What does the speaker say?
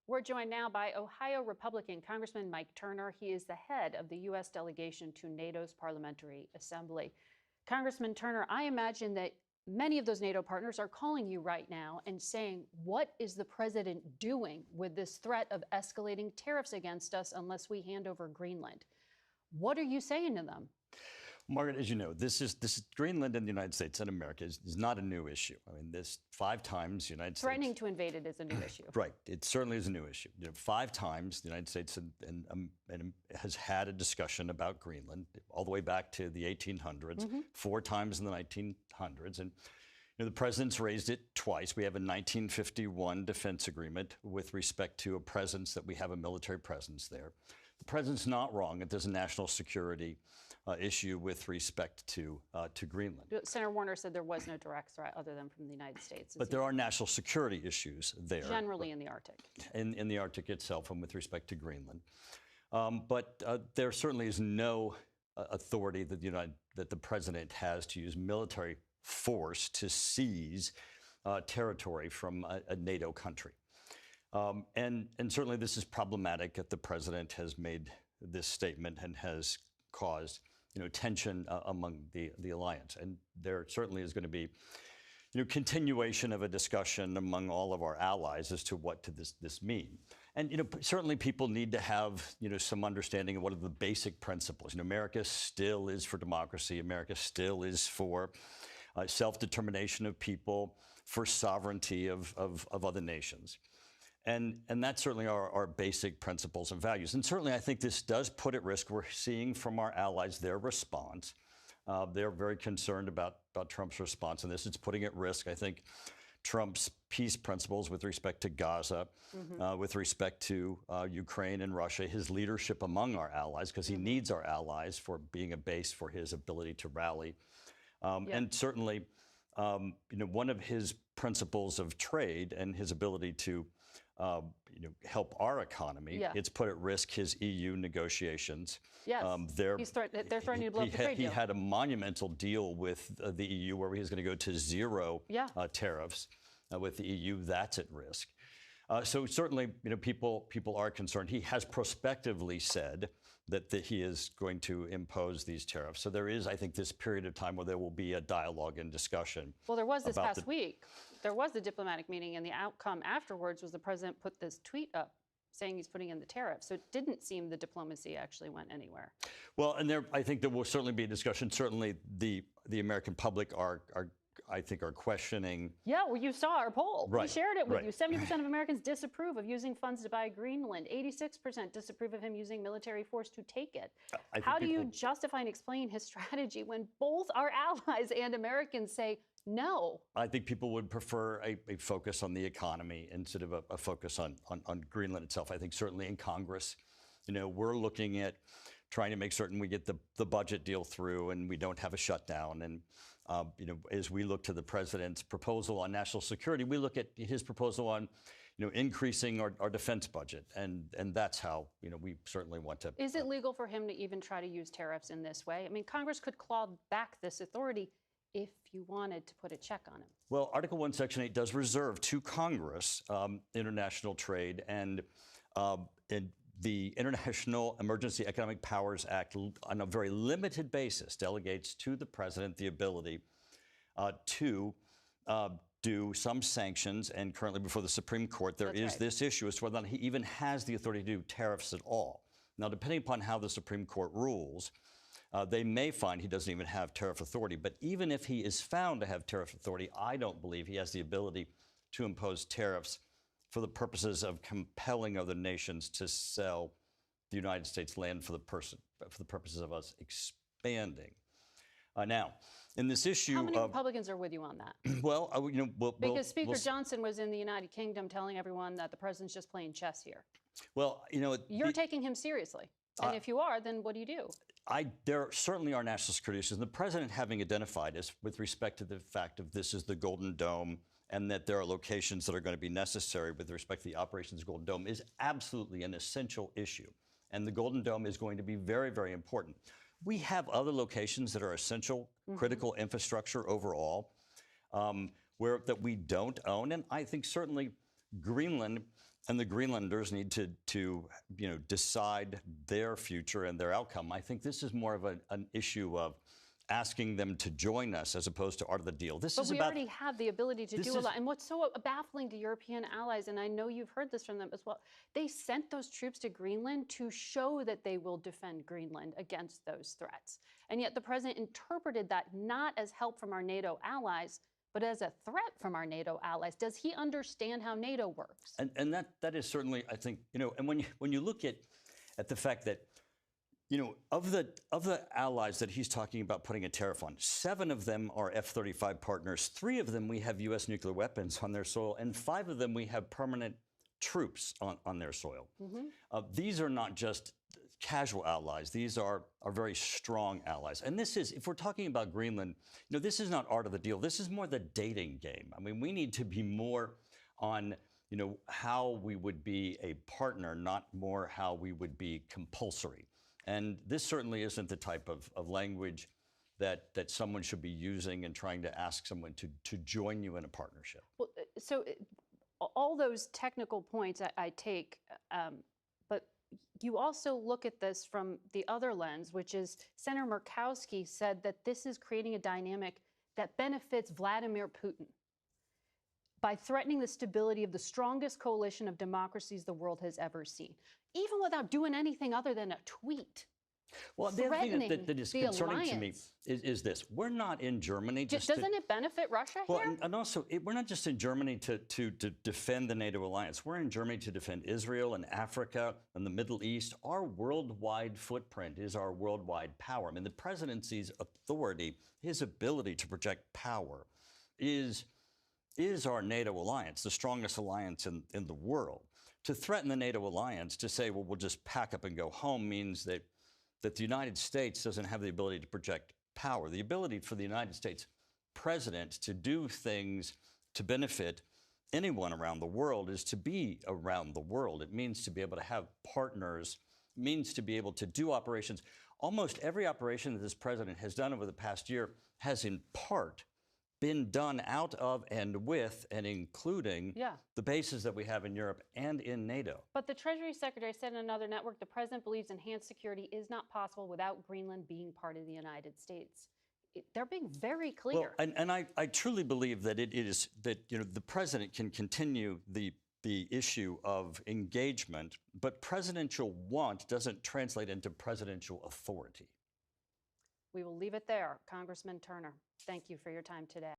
We're joined now by Ohio Republican Congressman Mike Turner. He is the head of the U.S. delegation to NATO's Parliamentary Assembly. Congressman Turner, I imagine that many of those NATO partners are calling you right now and saying, what is the president doing with this threat of escalating tariffs against us unless we hand over Greenland? What are you saying to them? Margaret, as you know, this is Greenland and the United States and America is not a new issue. I mean, this 5 times the United States... Threatening to invade it is a new issue. Right. It certainly is a new issue. 5 times the United States has had a discussion about Greenland, all the way back to the 1800s, 4 times in the 1900s. And the president's raised it twice. We have a 1951 defense agreement with respect to a presence, that we have a military presence there. The president's not wrong that there's a national security issue with respect to Greenland. Senator Warner said there was no direct threat other than from the United States. But there are national security issues there. Generally in the Arctic. In the Arctic itself and with respect to Greenland. But there certainly is no authority that the president has to use military force to seize territory from a NATO country. And certainly this is problematic that the president has made this statement and has caused tension among the alliance. And there certainly is going to be continuation of a discussion among all of our allies as to what this mean. And certainly people need to have some understanding of what are the basic principles. America still is for democracy. America still is for self-determination of people, for sovereignty of other nations. And that's certainly our basic principles and values. And certainly I think this does put at risk, we're seeing from our allies their response. They're very concerned about Trump's response in this. It's putting at risk, I think, Trump's peace principles with respect to Gaza, with respect to Ukraine and Russia, his leadership among our allies, because he needs our allies for being a base for his ability to rally. And certainly, one of his principles of trade and his ability to help our economy. It's put at risk his EU negotiations. Yes, they're threatening to blow up the trade deal. He had a monumental deal with the EU where he was going to go to zero tariffs with the EU. That's at risk. So certainly, people are concerned. He has prospectively said that he is going to impose these tariffs. So there is, I think, this period of time where there will be a dialogue and discussion. Well, there was this past week. There was the diplomatic meeting, and the outcome afterwards was the president put this tweet up saying he's putting in the tariffs. So it didn't seem the diplomacy actually went anywhere. Well, and I think there will certainly be a discussion. Certainly the American public I think are questioning. Yeah, well, you saw our poll. Right, we shared it with right. you. 70% of Americans disapprove of using funds to buy Greenland. 86% disapprove of him using military force to take it. How do you justify and explain his strategy when both our allies and Americans say no? I think people would prefer a focus on the economy instead of a focus on Greenland itself. I think certainly in Congress, we're looking at trying to make certain we get the budget deal through and we don't have a shutdown. And as we look to the president's proposal on national security, we look at his proposal on, increasing our defense budget, and that's how we certainly want to. Is it legal for him to even try to use tariffs in this way? I mean, Congress could claw back this authority if you wanted to put a check on him. Well, Article 1, Section 8 does reserve to Congress international trade, and the International Emergency Economic Powers Act, on a very limited basis, delegates to the president the ability to do some sanctions. And currently before the Supreme Court, there is this issue as to whether or not he even has the authority to do tariffs at all. Now, depending upon how the Supreme Court rules, they may find he doesn't even have tariff authority. But even if he is found to have tariff authority, I don't believe he has the ability to impose tariffs for the purposes of compelling other nations to sell the United States land for the purposes of us expanding. Now, in this issue, how many Republicans are with you on that? Well, because Speaker Johnson was in the United Kingdom telling everyone that the president's just playing chess here. Well, you're taking him seriously, and if you are, then what do you do? There certainly are national security issues. And the president having identified this with respect to the fact of this is the Golden Dome, and that there are locations that are going to be necessary with respect to the operations of Golden Dome is absolutely an essential issue. And the Golden Dome is going to be very, very important. We have other locations that are essential, critical infrastructure overall, that we don't own. And I think certainly Greenland and the Greenlanders need to decide their future and their outcome. I think this is more of an issue of asking them to join us as opposed to art of the deal. But we already have the ability to do a lot. And what's so baffling to European allies, and I know you've heard this from them as well, they sent those troops to Greenland to show that they will defend Greenland against those threats. And yet the president interpreted that not as help from our NATO allies, but as a threat from our NATO allies. Does he understand how NATO works? And that is certainly, I think, and when you look at the fact that, of the allies that he's talking about putting a tariff on, 7 of them are F-35 partners. 3 of them we have U.S. nuclear weapons on their soil, and 5 of them we have permanent troops on their soil. These are not just casual allies. These are very strong allies. And this is, if we're talking about Greenland, this is not art of the deal. This is more the dating game. I mean, we need to be more on, how we would be a partner, not more how we would be compulsory. And this certainly isn't the type of language that someone should be using and trying to ask someone to join you in a partnership. Well, so all those technical points I take, but you also look at this from the other lens, which is Senator Murkowski said that this is creating a dynamic that benefits Vladimir Putin by threatening the stability of the strongest coalition of democracies the world has ever seen, even without doing anything other than a tweet. Well, the other thing that is concerning to me is this. We're not in Germany. Doesn't it benefit Russia here? And also, we're not just in Germany to defend the NATO alliance. We're in Germany to defend Israel and Africa and the Middle East. Our worldwide footprint is our worldwide power. I mean, the presidency's authority, his ability to project power is our NATO alliance, the strongest alliance in the world. To threaten the NATO alliance, to say, well, we'll just pack up and go home, means that the United States doesn't have the ability to project power. The ability for the United States president to do things to benefit anyone around the world is to be around the world. It means to be able to have partners, it means to be able to do operations. Almost every operation that this president has done over the past year has in part been done out of and with and including the bases that we have in Europe and in NATO. But the Treasury Secretary said in another network, the president believes enhanced security is not possible without Greenland being part of the United States. They're being very clear. Well, and I truly believe that it is that the president can continue the issue of engagement, but presidential want doesn't translate into presidential authority. We will leave it there. Congressman Turner, thank you for your time today.